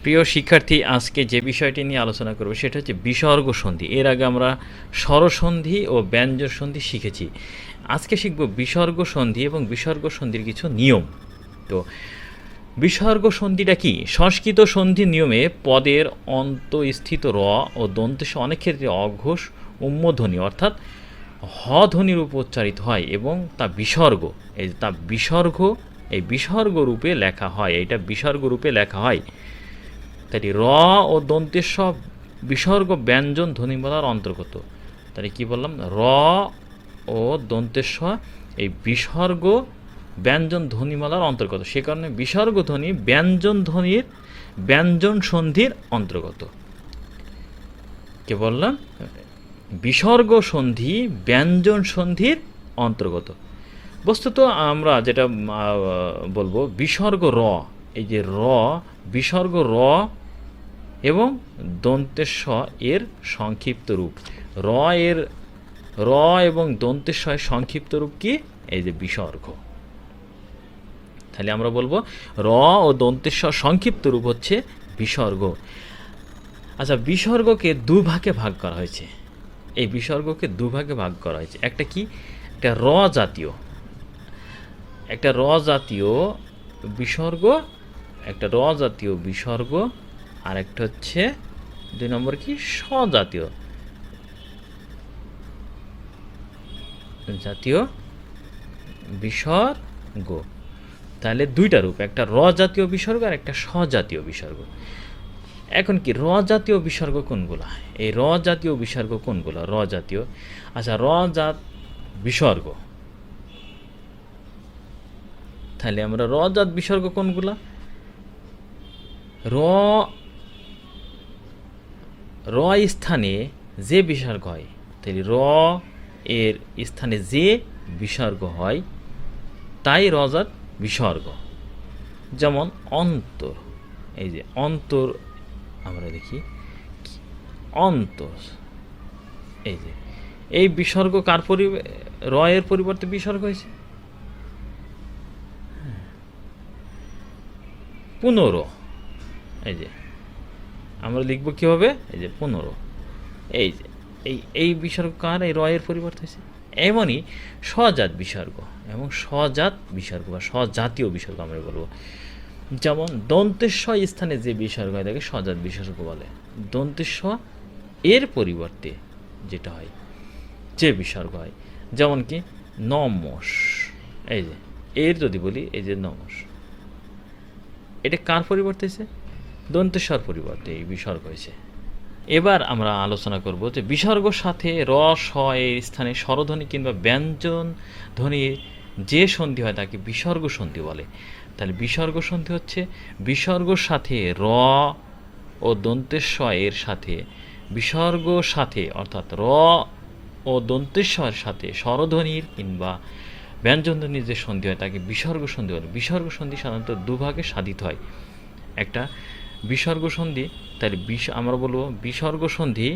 প্রিয় শিক্ষার্থী, আজকে যে বিষয়টি নিয়ে আলোচনা করব সেটা হচ্ছে বিসর্গ সন্ধি। এর আগে আমরা স্বরসন্ধি ও ব্যঞ্জন সন্ধি শিখেছি। আজকে শিখব বিসর্গ সন্ধি এবং বিসর্গ সন্ধির কিছু নিয়ম। তো বিসর্গ সন্ধিটা কি? সংস্কৃত সন্ধি নিয়মে পদের অন্তঃস্থিত র ও দন্তেশ অনেক ক্ষেত্রে অঘোষ উম্মধ্বনি অর্থাৎ হ ধ্বনির উপর উচ্চারিত হয় এবং তা বিসর্গ, এই বিসর্গ রূপে লেখা হয়। এইটা বিসর্গ রূপে লেখা হয়। তাই র ও দন্তেশ বিসর্গ ব্যঞ্জন ধ্বনিমালার অন্তর্গত। তাই কি বললাম? র ও দন্তেশ এই বিসর্গ ব্যঞ্জন ধ্বনিমালার অন্তর্গত। সে কারণে বিসর্গ ধ্বনি ব্যঞ্জন ধ্বনির ব্যঞ্জন সন্ধির অন্তর্গত। কে বললাম? বিসর্গ সন্ধি ব্যঞ্জন সন্ধির অন্তর্গত। বস্তুত আমরা যেটা বলবো বিসর্গ র, এই যে র, বিসর্গ র এবং দন্তেশ এর সংক্ষিপ্ত রূপ। র এবং দন্তেশ এর সংক্ষিপ্ত রূপ কি? এই যে বিসর্গ। তাহলে আমরা বলবো র ও দন্তেশ সংক্ষিপ্ত রূপ হচ্ছে বিসর্গ। আচ্ছা, বিসর্গকে দুভাগে ভাগ করা হয়েছে। এই বিসর্গকে দুভাগে ভাগ করা হয়েছে। একটা কি? একটা র জাতীয় বিসর্গ, একটা র জাতীয় বিসর্গ, আর একটা হচ্ছে 2 নম্বর কি? স্বজাতীয় বিসর্গ। তাহলে দুইটা রূপ, একটা র জাতীয় বিসর্গ আর একটা স্বজাতীয় বিসর্গ। এখন কি র জাতীয় বিসর্গ কোনগুলা? এই র জাতীয় বিসর্গ কোনগুলা? র জাতীয়, আচ্ছা, র জাত বিসর্গ। তাহলে আমরা র জাত বিসর্গ কোনগুলা? র স্থানে যে বিসর্গ হয়, তাহলে র এর স্থানে যে বিসর্গ হয় তাই রজাত বিসর্গ। যেমন অন্তর, এই যে অন্তর, আমরা দেখি অন্তর, এই যে এই বিসর্গ কার র এর পরিবর্তে বিসর্গ হয়েছে? পুনর, এই যে আমরা লিখব কীভাবে? এই যে পুনর, এই যে এই বিসর্গ কার? এই র এর পরিবর্তে হয়েছে। এমনই স্বজাত বিসর্গ এবং স্বজাত বিসর্গ বা স্বজাতীয় বিসর্গ আমরা বলবো। যেমন দন্তেশ্ব স্থানে যে বিসর্গ হয় তাকে স্বজাত বিসর্গ বলে। দন্তেশ্ব এর পরিবর্তে যেটা হয়, যে বিসর্গ হয়, যেমন কি নমস, এই যে এর যদি বলি, এই যে নমস, এটা কার পরিবর্তে হয়েছে? দন্তেশ্বর পরিবর্তে এই বিসর্গ হয়েছে। এবার আমরা আলোচনা করব যে বিসর্গর সাথে র স এর স্থানে স্বরধ্বনি কিংবা ব্যঞ্জন ধ্বনি যে সন্ধি হয় তাকে বিসর্গ সন্ধি বলে। তাহলে বিসর্গ সন্ধি হচ্ছে বিসর্গর সাথে র ও দন্তেশ এর সাথে বিসর্গ সাথে, অর্থাৎ র ও দন্তেশ্বরের সাথে স্বরধ্বনির কিংবা ব্যঞ্জনধ্বনির যে সন্ধি হয় তাকে বিসর্গ সন্ধি বলে। বিসর্গ সন্ধি সাধারণত দুভাগে সাধিত হয়। একটা বিসর্গ সন্ধি, তাহলে আমরা বলবো বিসর্গ সন্ধি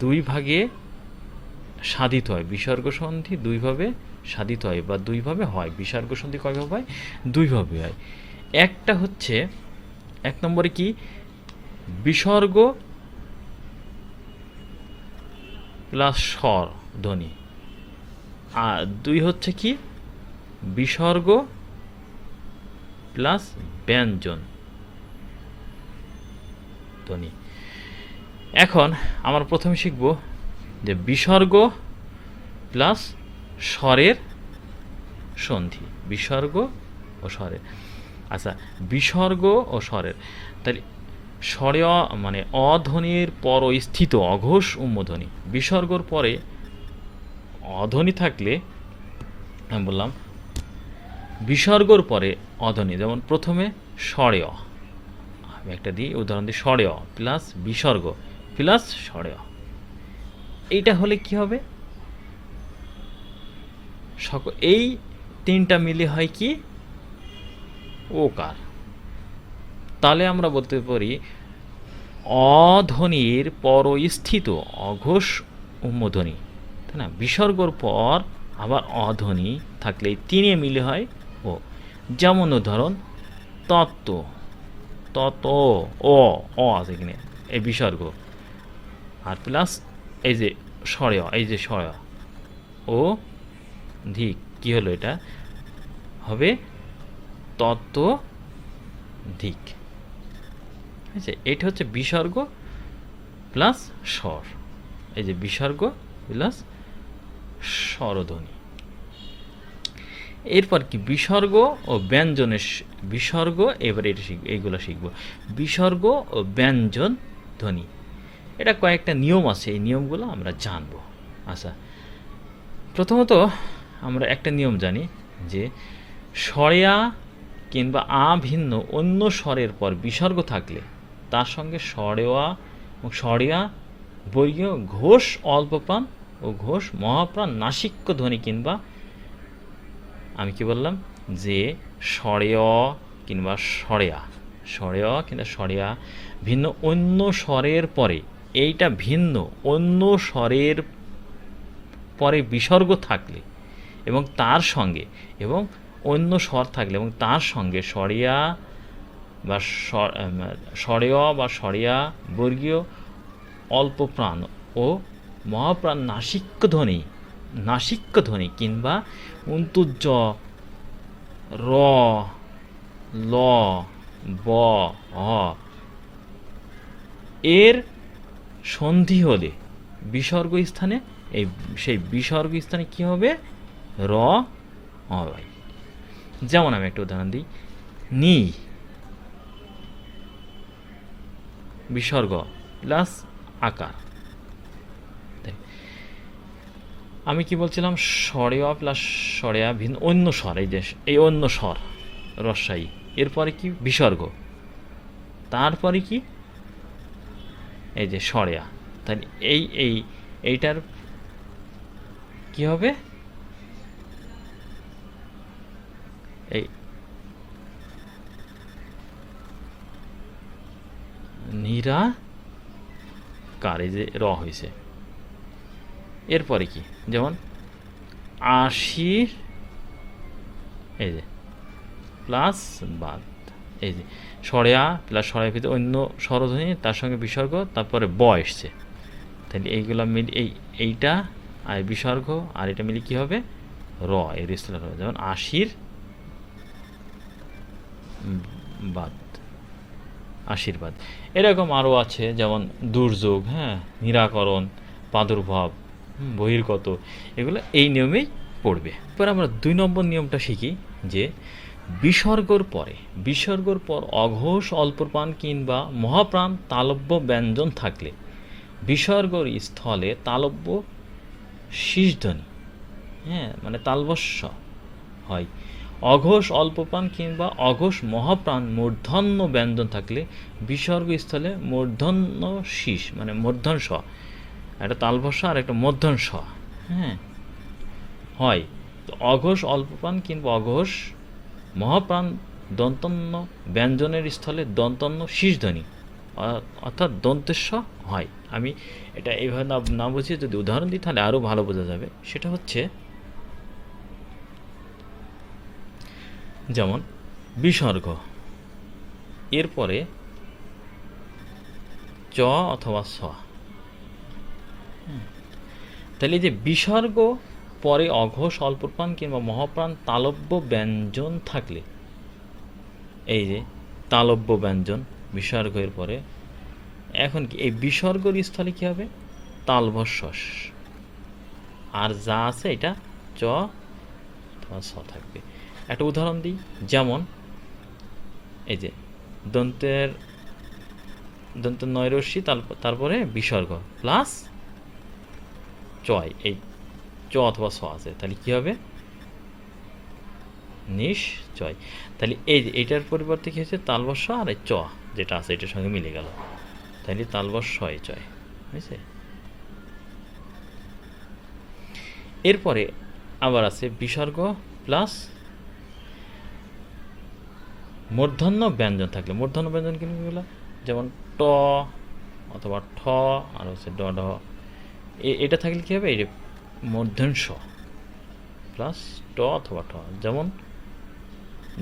দুই ভাগে সাধিত হয়। বিসর্গ সন্ধি দুইভাবে সাধিত হয় বা দুইভাবে হয়। বিসর্গ সন্ধি কয়ভাবে হয়? দুইভাবে হয়। একটা হচ্ছে, 1 নম্বরে কি? বিসর্গ প্লাস স্বর ধ্বনি, আর 2 হচ্ছে কি? বিসর্গ প্লাস ব্যঞ্জন ধ্বনি। এখন আমরা প্রথমে শিখব যে বিসর্গ প্লাস স্বরের সন্ধি, বিসর্গ ও স্বরের। আচ্ছা, বিসর্গ ও স্বরের, তাহলে স্বরে মানে অধ্বনির পর স্থিত অঘোষ উম্মধ্বনি। বিসর্গর পরে অধ্বনি থাকলে, আমি বললাম বিসর্গর পরে অধ্বনি, যেমন প্রথমে স্বরে, আমি একটা দিই উদাহরণ দিই, স্বরে প্লাস বিসর্গ প্লাস স্বরে, এইটা হলে কি হবে? এই 3টা মিলে হয় কি? ওকার। তাহলে আমরা বলতে পারি অধ্বনির পর স্থিত অঘোষ উম্মধ্বনি, তাই না? বিসর্গর পর আবার অধ্বনি থাকলে 3 মিলে হয় ও। যেমন উদাহরণ তত্ত্ব, তত, অ আছে এখানে এই বিসর্গ, আর প্লাস এই যে স্বরে এই যে স্বরে ও ধিক, কি হলো এটা হবে তত্ত্ব ধিক। ঠিক আছে, এটা হচ্ছে বিসর্গ প্লাস স্বর, এই যে বিসর্গ প্লাস স্বরধ্বনি। এরপর কি বিসর্গ ও ব্যঞ্জনের বিসর্গ, এবার এটা শিখব, এইগুলো শিখব বিসর্গ ও ব্যঞ্জন ধ্বনি। এটা কয়েকটা নিয়ম আছে, এই নিয়মগুলো আমরা জানব। আচ্ছা, প্রথমত আমরা একটা নিয়ম জানি যে স্বরেয়া কিংবা আ ভিন্ন অন্য স্বরের পর বিসর্গ থাকলে তার সঙ্গে স্বরেয়া এবং স্বরেয়া বর্গীয় ঘোষ অল্পপ্রাণ ও ঘোষ মহাপ্রাণ নাসিক্য ধ্বনি, কিংবা আমি কি বললাম যে স্বরেয় কিংবা স্বরেয়া, স্বরেয় কিংবা স্বরেয়া ভিন্ন অন্য স্বরের পরে, এইটা ভিন্ন অন্য স্বরের পরে বিসর্গ থাকলে এবং তার সঙ্গে, এবং অন্য স্বর থাকলে এবং তার সঙ্গে স্বরেয়া বা স্বরেয় বা স্বরেয়া বর্গীয় অল্প প্রাণ ও মহাপ্রাণ নাসিক্য ধ্বনি কিংবা উন্তুজ র ল ব এর সন্ধি হলে বিসর্গ স্থানে, এই সেই বিসর্গ স্থানে কি হবে র হবে। যেমন আমি একটা উদাহরণ দিই, নি বিসর্গ প্লাস আকার। আমি কি বলছিলাম স্বরেয়া প্লাস স্বরেয়া ভিন্ন অন্য স্বর, এই যে এই অন্য স্বর রস্বায়ী, এরপরে কি বিসর্গ, তারপরে কি এই যে স্বরেয়া, তাহলে এইটার কি হবে এই নিরাকার, এই যে র হয়েছে। এরপরে কি, যেমন আশির এই যে প্লাস বাদ, এই যে স্বরেয়া প্লাস স্বরের ভিতরে অন্য স্বরধ্বনি, তার সঙ্গে বিসর্গ, তারপরে ব এসছে, তাহলে এইগুলো মিল এইটা আর বিসর্গ আর এটা মিলে কী হবে র, এর স্থলে হবে। যেমন আশির বাদ, আশীর্বাদ। এরকম আরও আছে, যেমন দুর্যোগ, হ্যাঁ, নিরাকরণ, প্রাদুর্ভাব, বহির্গত, এগুলো এই নিয়মেই পড়বে। এবার আমরা 2 নম্বর নিয়মটা শিখি যে বিসর্গর পর অঘোষ অল্পপ্রাণ কিংবা মহাপ্রাণ তালব্য ব্যঞ্জন থাকলে বিসর্গর স্থলে তালব্য শীষধ্বনি, হ্যাঁ, মানে তালবস্য হয়। অঘোষ অল্পপ্রাণ কিংবা অঘোষ মহাপ্রাণ মূর্ধন্য ব্যঞ্জন থাকলে বিসর্গ স্থলে মূর্ধন্য শীষ, মানে মূর্ধন্য স, একটা তালবস্য আর একটা মূর্ধন্য স, হ্যাঁ, হয়। তো অঘোষ অল্পপ্রাণ কিংবা অঘোষ মহাপ্রাণ দন্তন্য ব্যঞ্জনের স্থলে দন্তন্য শীষধ্বনি অর্থাৎ দন্তেস্ব হয়। আমি এটা এইভাবে না বুঝিয়ে যদি উদাহরণ দিই তাহলে আরও ভালো বোঝা যাবে। সেটা হচ্ছে যেমন বিসর্গ এরপরে চ অথবা স, তাহলে যে বিসর্গ পরে অঘোষ অল্পপ্রাণ কিংবা মহাপ্রাণ তালব্য ব্যঞ্জন থাকলে, এই যে তালব্য ব্যঞ্জন বিসর্গের পরে, এখন কি এই বিসর্গর স্থলে কী হবে তালবস্য, আর যা আছে এটা চ অথবা স থাকবে। একটা উদাহরণ দিই, যেমন এই যে দন্ত নয়রস্যি, তারপরে বিসর্গ প্লাস চয়, এই চ অথবা স আছে, তাহলে কী হবে নিশ্চয়। তাহলে এই যে এইটার পরিবর্তে কী হচ্ছে তালবস্য, আর এই চ যেটা আছে এটার সঙ্গে মিলে গেল, তাহলে তালবস্য চয় হয়েছে। এরপরে আবার আছে বিসর্গ প্লাস মূর্ধন্য ব্যঞ্জন থাকলে, মূর্ধন্য ব্যঞ্জন কিগুলো, যেমন ট অথবা ঠ, আর হচ্ছে ড ঢ, এটা থাকলে কী হবে এই যে মূর্ধন্য স প্লাস ট অথবা ঠ, যেমন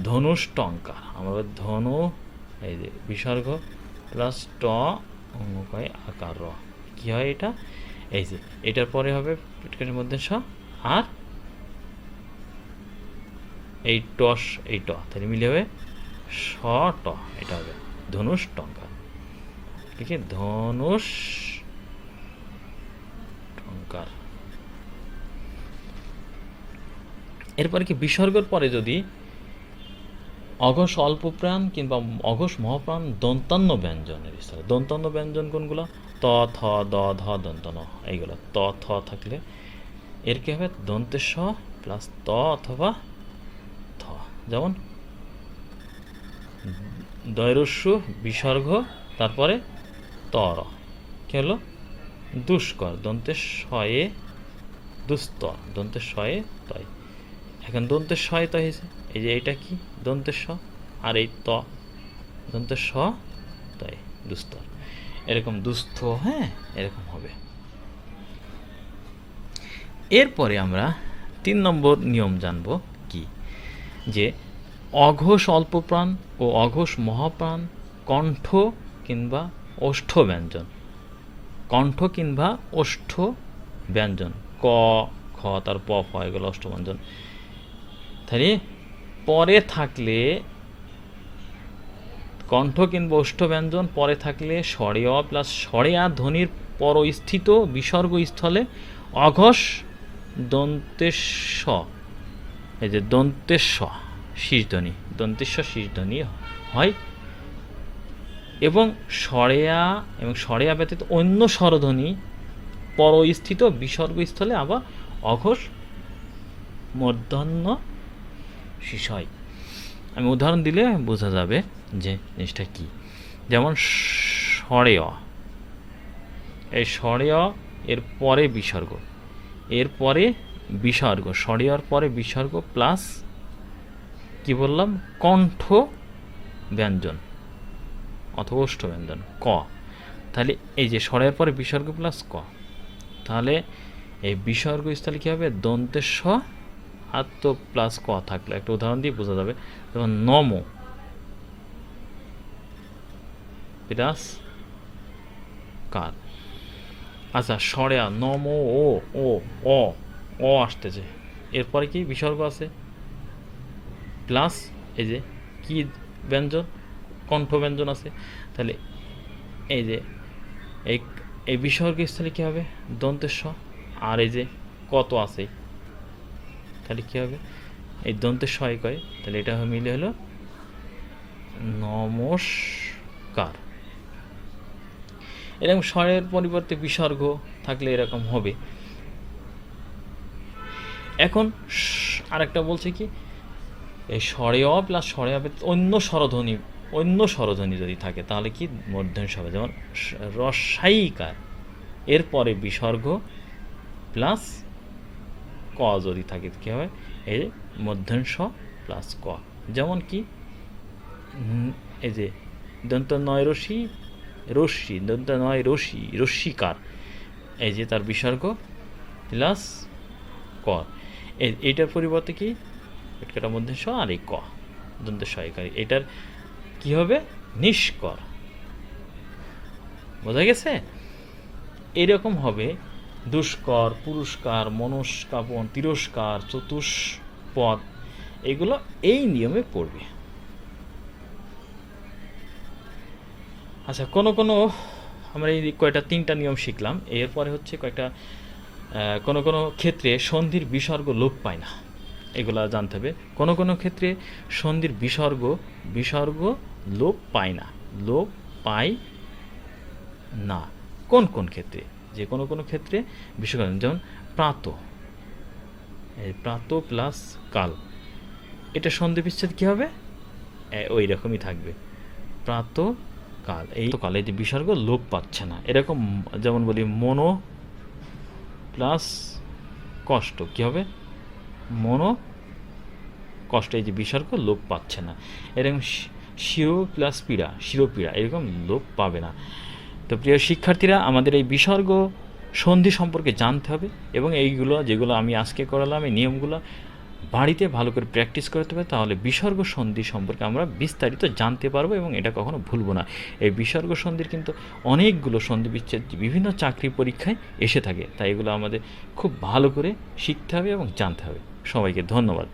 ধনুষ্টঙ্কার। আমরা ধনু এই যে বিসর্গ প্লাস ট অঙ্গকয় আকার র, কী হয় এটা? এই যে এটার পরে হবে পেটকাটের মধ্যে স, আর এই টস এই ট, তাহলে মিলে হবে স ট, এটা হবে ধনুষ্টঙ্কার। ঠিক আছে, ধনুষ টঙ্কার। এরপরে কি বিসর্গের পরে যদি অঘোষ অল্পপ্রাণ কিংবা অঘোষ মহাপ্রাণ দন্তান্ন ব্যঞ্জনের স্থলে, দন্তান্ন ব্যঞ্জন কোনগুলো? ত থ দ ধ দন্ত ন, এইগুলো। ত থ থাকলে এর কি হবে? দন্তের স প্লাস ত অথবা থ, যেমন দয়রস্যু বিসর্গ তারপরে তর, কি হলো? দুষ্কর, দন্তের শয়ে দুস্তর, দন্তের শয়ে তয়। এখন দন্তের শয়ে তয় হয়েছে, এই যে এইটা কি? দন্তের স, আর এই ত দন্তের স তয়, দুস্তর। এরকম দুস্থ, হ্যাঁ, এরকম হবে। এরপরে আমরা 3 নম্বর নিয়ম জানব কি, যে অঘোষ অল্পপ্রাণ ও অঘোষ মহাপ্রাণ কণ্ঠ কিংবা ওষ্ঠ ব্যঞ্জন, কণ্ঠ কিংবা ওষ্ঠ ব্যঞ্জন, ক খ তার প ফ, এগুলো ওষ্ঠ ব্যঞ্জন। তাহলে পরে থাকলে কণ্ঠ কিংবা ওষ্ঠ ব্যঞ্জন পরে থাকলে স্বরে অ প্লাস স্বরে আ ধ্বনির পরস্থিত বিসর্গ স্থলে অঘোষ দন্তের স, এই যে দন্তের স শীর্ষধ্বনি, দন্তের স শীর্ষধ্বনি হয়, এবং স্বরেয়া এবং স্বরেয়া ব্যতীত অন্য স্বরধ্বনি পরস্থিত বিসর্গ স্থলে আবার অঘোষ মূর্ধন্য শীষ হয়। আমি উদাহরণ দিলে বোঝা যাবে যে জিনিসটা কী। যেমন স্বরেয়, এই স্বরেয় এর পরে বিসর্গ, এর পরে বিসর্গ, স্বরেয়র পরে বিসর্গ প্লাস কি বললাম? কণ্ঠ ব্যঞ্জন অথবা ওষ্ঠ ব্যঞ্জন ক। তাহলে এই যে স্বরের পরে বিসর্গ প্লাস ক, তাহলে এই বিসর্গ স্থলে কী হবে? দন্তের স আর তো প্লাস ক থাকলে, একটা উদাহরণ দিয়ে বোঝা যাবে। যেমন নম প্লাস কার। আচ্ছা, স্বরেয়া নম ও ও অ অ আসতেছে, এরপরে কি বিসর্গ আছে প্লাস এই যে কি ব্যঞ্জন? কণ্ঠ ব্যঞ্জন আছে। তাহলে এই যে এই বিসর্গ স্থলে কী হবে? দন্তের স, আর এই যে কত আছে, তাহলে কী হবে? এই দন্তের স কয়, তাহলে এটা মিলে হলো নমস্কার। এরকম স্বরের পরিবর্তে বিসর্গ থাকলে এরকম হবে। এখন আরেকটা বলছে কি, এই স্বরে অ প্লাস স্বরে অ অন্য স্বরধ্বনি যদি থাকে তাহলে কি মূর্ধন্য হবে? যেমন রসাইকার, এরপরে বিসর্গ প্লাস ক যদি থাকে কী হবে? এই মূর্ধন্য স প্লাস ক। যেমন কি এই যে দন্ত নয় রশ্মি রশ্মি, দন্ত নয় রশ্মি রশ্মিকার, এই যে তার বিসর্গ প্লাস ক। এইটার পরিবর্তে কি পেটকাটার মধ্যে স আর এই ক দন্তের সহায়কারী, এটার কি হবে? নিষ্কর। বোঝা গেছে? এইরকম হবে দুষ্কর, পুরস্কার, মনস্কাপন, তিরস্কার, চতুষ্পদ, এগুলো এই নিয়মে পড়বে। আচ্ছা, কোনো আমরা এই কয়টা 3টা নিয়ম শিখলাম। এরপরে হচ্ছে কয়েকটা কোনো ক্ষেত্রে সন্ধির বিসর্গ লোপ পায় না, এগুলা জানতে হবে। কোনো ক্ষেত্রে সন্ধির বিসর্গ লোপ পায় না, লোপ পায় না। কোন ক্ষেত্রে? যে কোনো ক্ষেত্রে বিসর্গ, যেমন প্রাত, এই প্রাত প্লাস কাল, এটা সন্ধি বিচ্ছেদ কী হবে? ওই রকমই থাকবে, প্রাত কাল। এই তো কালে যে বিসর্গ লোপ পাচ্ছে না, এরকম যেমন বলি মনো প্লাস কষ্ট, কী হবে? মনো কষ্ট, এই যে বিসর্গ লোপ পাচ্ছে না। এরকম শিরো প্লাস পীড়া, শিরোপীড়া, এরকম লোপ পাবে না। তো প্রিয় শিক্ষার্থীরা, আমাদের এই বিসর্গ সন্ধি সম্পর্কে জানতে হবে, এবং এইগুলো যেগুলো আমি আজকে করালাম, এই নিয়মগুলো বাড়িতে ভালো করে প্র্যাকটিস করতে পারি, তাহলে বিসর্গ সন্ধি সম্পর্কে আমরা বিস্তারিত জানতে পারবো এবং এটা কখনো ভুলবো না। এই বিসর্গ সন্ধির কিন্তু অনেকগুলো সন্ধি বিচ্ছেদ বিভিন্ন চাকরি পরীক্ষায় এসে থাকে, তাই এগুলো আমাদের খুব ভালো করে শিখতে হবে এবং জানতে হবে। সবাইকে ধন্যবাদ।